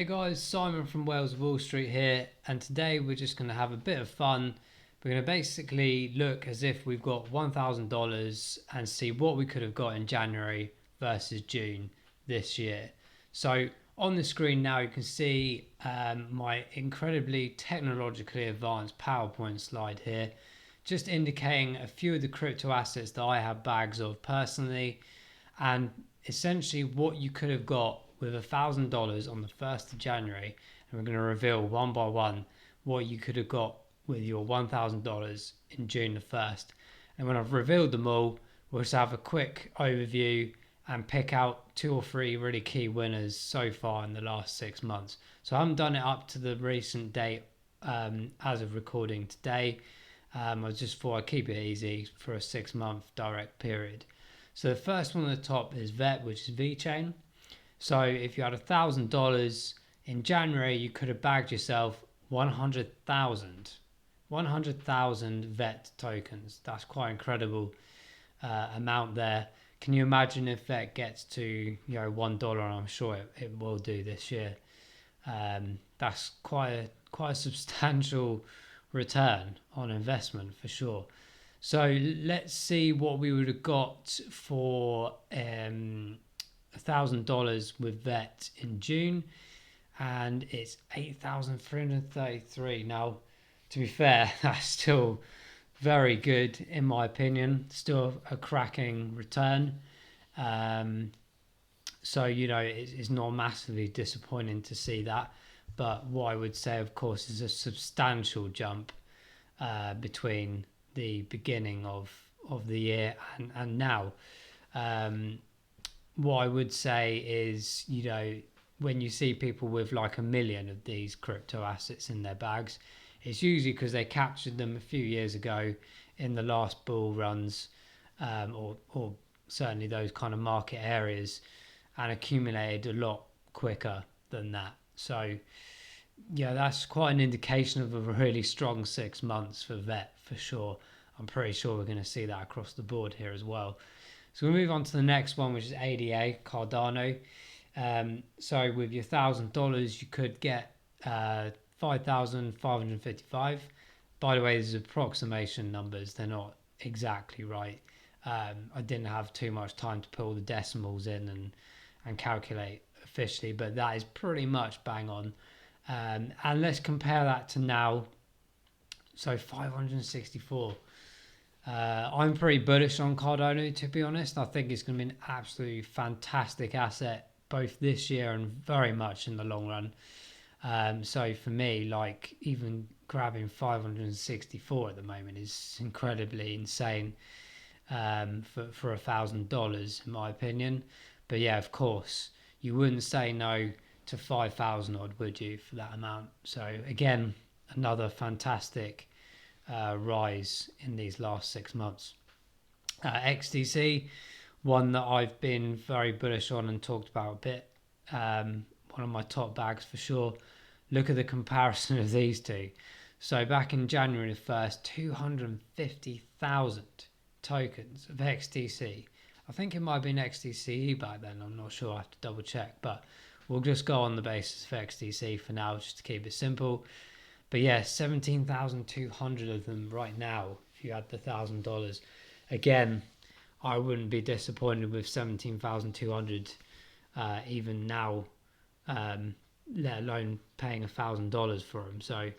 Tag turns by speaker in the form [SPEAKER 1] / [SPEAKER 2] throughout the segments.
[SPEAKER 1] Hey guys, Simon from Wales Wall Street here, and today we're just going to have a bit of fun. We're going to basically look as if we've got $1,000 and see what we could have got in January versus June this year. So on the screen now you can see my incredibly technologically advanced PowerPoint slide here, just indicating a few of the crypto assets that I have bags of personally, and essentially what you could have got with $1,000 on the 1st of January. And we're going to reveal one by one what you could have got with your $1,000 in June the 1st. And when I've revealed them all, we'll just have a quick overview and pick out 2 or 3 really key winners so far in the last 6 months. So I haven't done it up to the recent date as of recording today. I just thought I'd keep it easy for a 6-month direct period. So the first one at the top is VET, which is VeChain. So if you had $1,000 in January, you could have bagged yourself 100,000 VET tokens. That's quite incredible amount there. Can you imagine if VET gets to $1? I'm sure it will do this year. That's quite a substantial return on investment for sure. So let's see what we would have got for $1,000 with VET in June, and it's 8,333. Now, to be fair, that's still very good in my opinion. Still a cracking return. So it's not massively disappointing to see that. But what I would say, of course, is a substantial jump between the beginning of the year and now. What I would say is, when you see people with like 1 million of these crypto assets in their bags, it's usually because they captured them a few years ago in the last bull runs, or certainly those kind of market areas, and accumulated a lot quicker than that. So yeah, that's quite an indication of a really strong 6 months for VET for sure. I'm pretty sure we're going to see that across the board here as well. So we'll move on to the next one, which is ADA, Cardano. So with your $1,000, you could get 5,555. By the way, these are approximation numbers. They're not exactly right. I didn't have too much time to put all the decimals in and calculate officially, but that is pretty much bang on. And let's compare that to now. So 564. I'm pretty bullish on Cardano, to be honest. I think it's going to be an absolutely fantastic asset both this year and very much in the long run. So for me, like, even grabbing 564 at the moment is incredibly insane for $1,000 in my opinion. But yeah, of course, you wouldn't say no to 5,000 odd, would you, for that amount? So again, another fantastic rise in these last 6 months. XDC, one that I've been very bullish on and talked about a bit. One of my top bags for sure. Look at the comparison of these two. So back in January the 1st, 250,000 tokens of XDC. I think it might have been XDCE back then. I'm not sure. I have to double check. But we'll just go on the basis of XDC for now, just to keep it simple. But yeah, 17,200 of them right now if you had the $1,000. Again, I wouldn't be disappointed with 17,200 even now, let alone paying $1,000 for them. So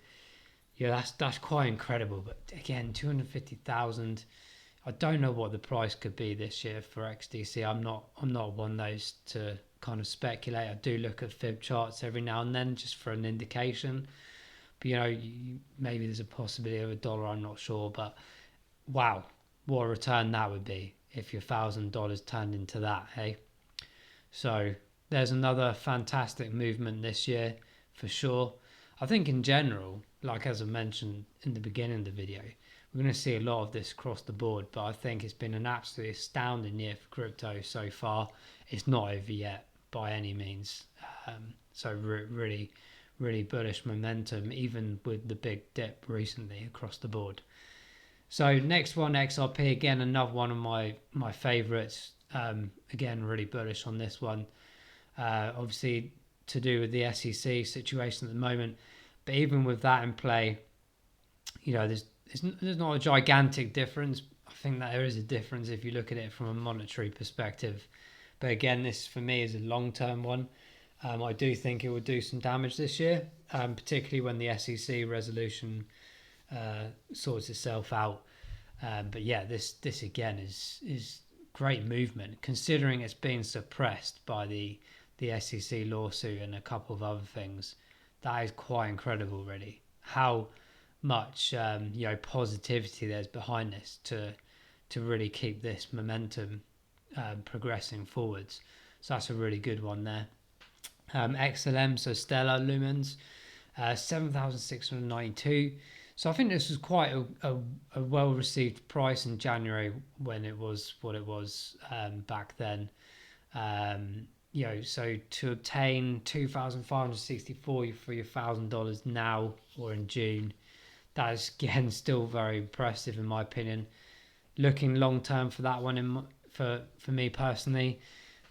[SPEAKER 1] yeah, that's quite incredible. But again, 250,000. I don't know what the price could be this year for XDC. I'm not one of those to kind of speculate. I do look at fib charts every now and then just for an indication. But maybe there's a possibility of $1. I'm not sure. But wow, what a return that would be if your $1,000 turned into that, hey? So there's another fantastic movement this year for sure. I think in general, like as I mentioned in the beginning of the video, we're going to see a lot of this across the board, but I think it's been an absolutely astounding year for crypto so far. It's not over yet by any means. So really, really bullish momentum, even with the big dip recently across the board. So next one, XRP, again, another one of my favorites. Again, really bullish on this one. Obviously, to do with the SEC situation at the moment. But even with that in play, there's not a gigantic difference. I think that there is a difference if you look at it from a monetary perspective. But again, this for me is a long-term one. I do think it would do some damage this year, particularly when the SEC resolution sorts itself out. But yeah, this again is great movement, considering it's been suppressed by the SEC lawsuit and a couple of other things. That is quite incredible, really. How much positivity there's behind this to really keep this momentum progressing forwards. So that's a really good one there. XLM, so Stellar Lumens, 7,692. So I think this was quite a well-received price in January when it was what it was back then. So to obtain 2,564 for your $1,000 now or in June, that is again still very impressive in my opinion. Looking long term for that one for me personally,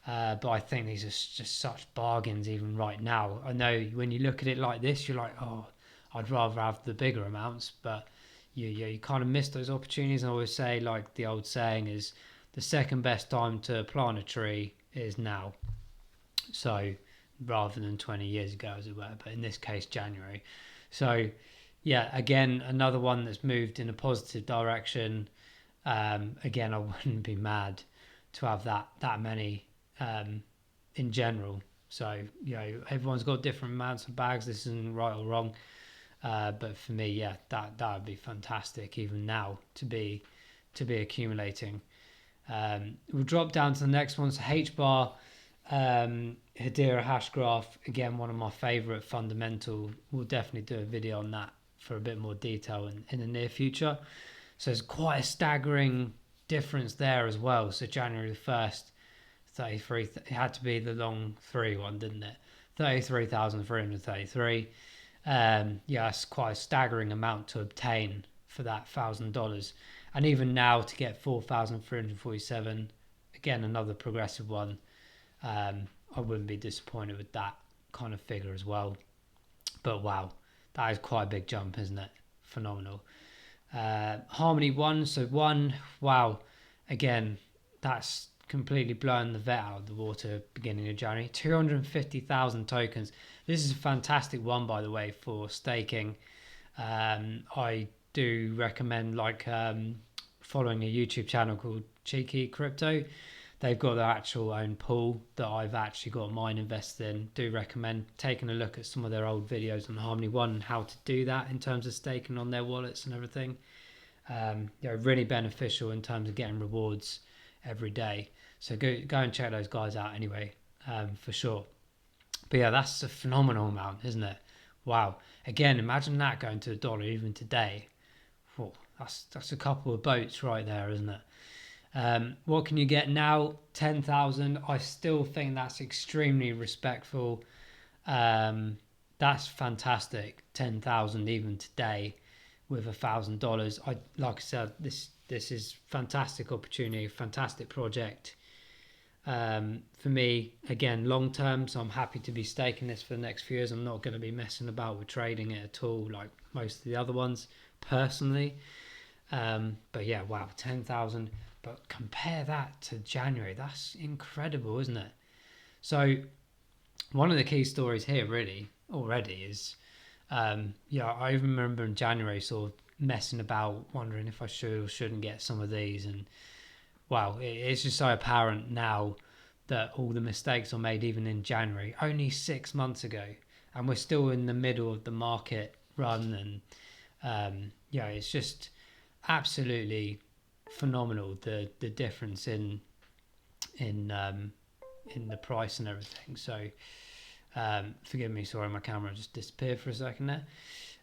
[SPEAKER 1] but I think these are just such bargains even right now. I know when you look at it like this, you're like, oh, I'd rather have the bigger amounts, but you kind of miss those opportunities. And I always say, like the old saying is, the second best time to plant a tree is now. So rather than 20 years ago, as it were, but in this case, January. So yeah, again, another one that's moved in a positive direction. Again, I wouldn't be mad to have that many in general. So everyone's got different amounts of bags. This isn't right or wrong. But for me, yeah, that would be fantastic even now to be accumulating. We'll drop down to the next one. So HBAR, Hedera hash graph, again, one of my favorite fundamental. We'll definitely do a video on that for a bit more detail in the near future. So there's quite a staggering difference there as well. So January the 1st, 33, it had to be the long 3 one, didn't it? 33,333. It's quite a staggering amount to obtain for that $1,000. And even now to get 4,347, again, another progressive one. I wouldn't be disappointed with that kind of figure as well. But wow, that is quite a big jump, isn't it? Phenomenal. Harmony 1, so 1, wow, again, that's completely blown the vet out of the water beginning of January. 250,000 tokens. This is a fantastic one, by the way, for staking. I do recommend following a YouTube channel called Cheeky Crypto. They've got their actual own pool that I've actually got mine invested in. Do recommend taking a look at some of their old videos on Harmony One and how to do that in terms of staking on their wallets and everything. They're really beneficial in terms of getting rewards every day. So go and check those guys out anyway, for sure. But yeah, that's a phenomenal amount, isn't it? Wow. Again, imagine that going to $1 even today. Whoa, that's a couple of boats right there, isn't it? What can you get now? 10,000. I still think that's extremely respectful. That's fantastic. 10,000 even today with $1,000. Like I said, this is fantastic opportunity, fantastic project. For me, again, long term. So I'm happy to be staking this for the next few years. I'm not going to be messing about with trading it at all, like most of the other ones, personally. But yeah, wow, 10,000. But compare that to January. That's incredible, isn't it? So one of the key stories here really already is, I even remember in January sort of messing about, wondering if I should or shouldn't get some of these. And wow, it's just so apparent now that all the mistakes I made even in January, only 6 months ago. And we're still in the middle of the market run. And it's just absolutely phenomenal, the difference in the price and everything. So forgive me, sorry, my camera just disappeared for a second there,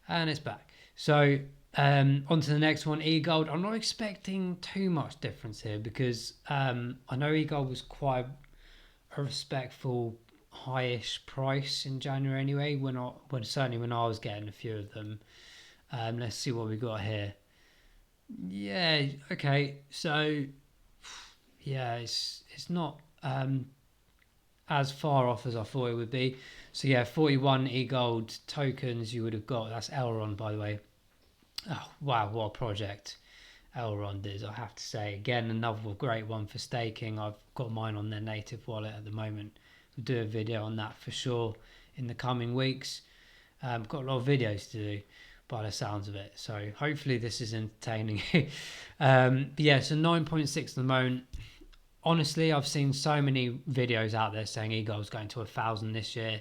[SPEAKER 1] and it's back. So on to the next one, eGold. I'm not expecting too much difference here because I know eGold was quite a respectful high-ish price in January anyway, when I was getting a few of them. Let's see what we got here. Yeah, okay, so yeah, it's not as far off as I thought it would be. So yeah, 41 e-gold tokens you would have got. That's Elrond, by the way. Oh wow, what a project Elrond is, I have to say. Again, another great one for staking. I've got mine on their native wallet at the moment. We'll do a video on that for sure in the coming weeks. Got a lot of videos to do by the sounds of it, so hopefully this is entertaining. But yeah, so 9.6 at the moment. Honestly, I've seen so many videos out there saying eGold's going to 1,000 this year.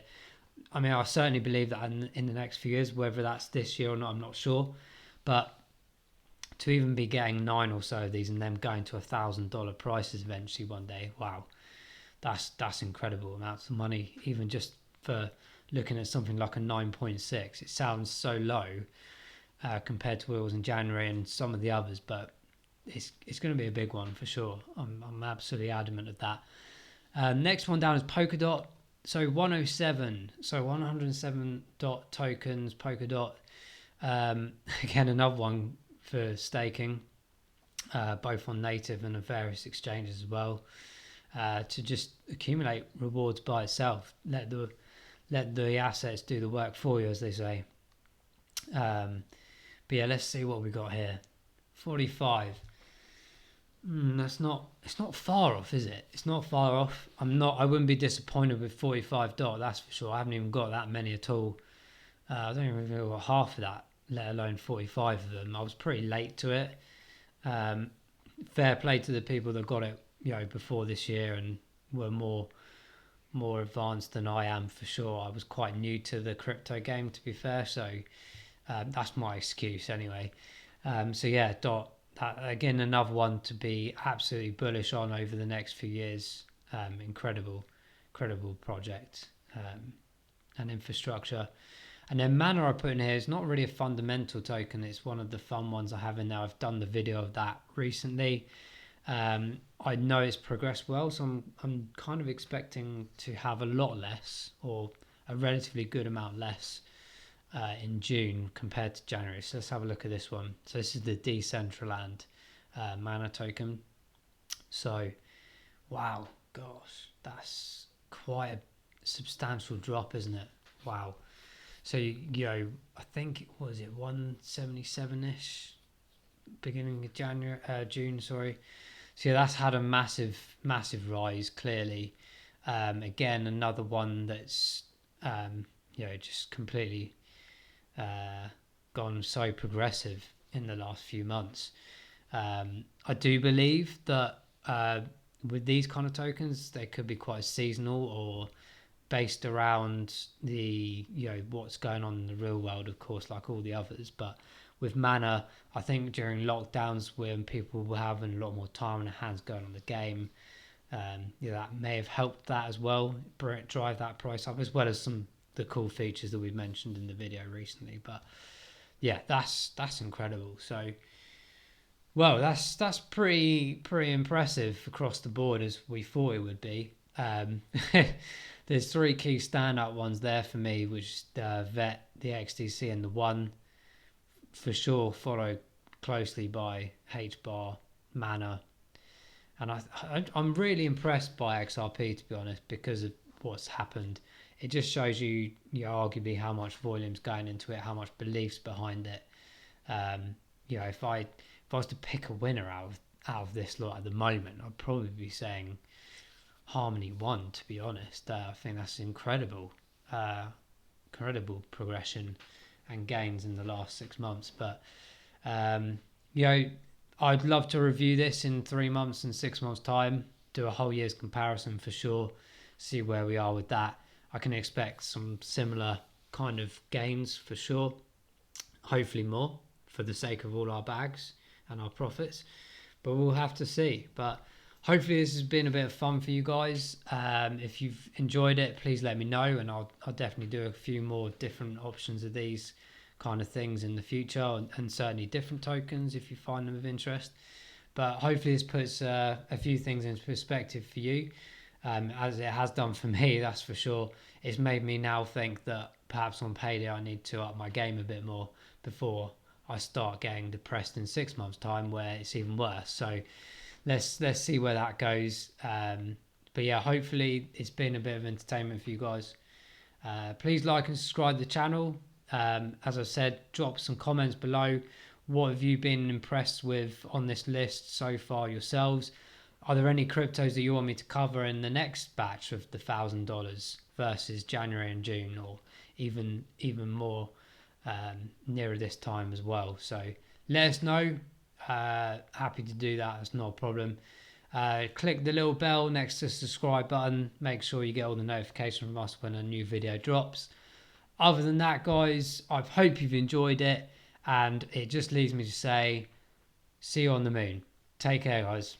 [SPEAKER 1] I mean, I certainly believe that in the next few years. Whether that's this year or not, I'm not sure. But to even be getting 9 or so of these and them going to $1,000 prices eventually one day, wow, that's incredible amounts of money. Even just for looking at something like a 9.6, it sounds so low compared to what it was in January and some of the others, but it's going to be a big one for sure. I'm absolutely adamant of that. Next one down is Polkadot. So 107, so 107 dot tokens, Polkadot. Again, another one for staking, both on native and on various exchanges as well, to just accumulate rewards by itself. Let the assets do the work for you, as they say. But yeah, let's see what we got here. 45. It's not far off, is it? It's not far off. I wouldn't be disappointed with 45 dot, that's for sure. I haven't even got that many at all. I don't even know what half of that, let alone 45 of them. I was pretty late to it. Fair play to the people that got it, before this year and were more advanced than I am for sure. I was quite new to the crypto game, to be fair, so that's my excuse anyway. So yeah, dot. That, again, another one to be absolutely bullish on over the next few years. Incredible project and infrastructure. And then Mana I put in here is not really a fundamental token. It's one of the fun ones I have in there. I've done the video of that recently. I know it's progressed well, so I'm kind of expecting to have a lot less, or a relatively good amount less, in June compared to January. So let's have a look at this one. So this is the Decentraland Mana token. So wow, gosh, that's quite a substantial drop, isn't it? Wow. So I think, was it 177ish beginning of June, sorry. So yeah, that's had a massive rise, clearly. Again, another one that's just completely gone so progressive in the last few months. I do believe that with these kind of tokens, they could be quite seasonal or based around the what's going on in the real world, of course, like all the others. But with Mana, I think during lockdowns when people were having a lot more time and their hands going on the game, that may have helped that as well, drive that price up, as well as some the cool features that we've mentioned in the video recently. But yeah, that's incredible. So well, that's pretty impressive across the board, as we thought it would be. There's 3 key standout ones there for me, which is VET, the XDC, and the One for sure, followed closely by HBAR, Mana. And I'm really impressed by XRP, to be honest, because of what's happened. It just shows you arguably how much volume's going into it, how much beliefs behind it. If I was to pick a winner out of this lot at the moment, I'd probably be saying Harmony One, to be honest. I think that's incredible progression and gains in the last 6 months. But I'd love to review this in 3 months and 6 months time, do a whole year's comparison for sure, see where we are with that. I can expect some similar kind of gains for sure, hopefully more, for the sake of all our bags and our profits, but we'll have to see. But hopefully this has been a bit of fun for you guys. If you've enjoyed it, please let me know, and I'll definitely do a few more different options of these kind of things in the future, and certainly different tokens if you find them of interest. But hopefully this puts a few things into perspective for you, as it has done for me, that's for sure. It's made me now think that perhaps on payday I need to up my game a bit more before I start getting depressed in 6 months time where it's even worse. So let's see where that goes. But yeah, hopefully it's been a bit of entertainment for you guys. Please like and subscribe to the channel. As I said, drop some comments below. What have you been impressed with on this list so far yourselves? Are there any cryptos that you want me to cover in the next batch of the $1,000 versus January and June, or even more nearer this time as well? So let us know. Happy to do that. It's not a problem. Click the little bell next to the subscribe button. Make sure you get all the notification from us when a new video drops. Other than that, guys, I hope you've enjoyed it, and it just leaves me to say, see you on the moon. Take care, guys.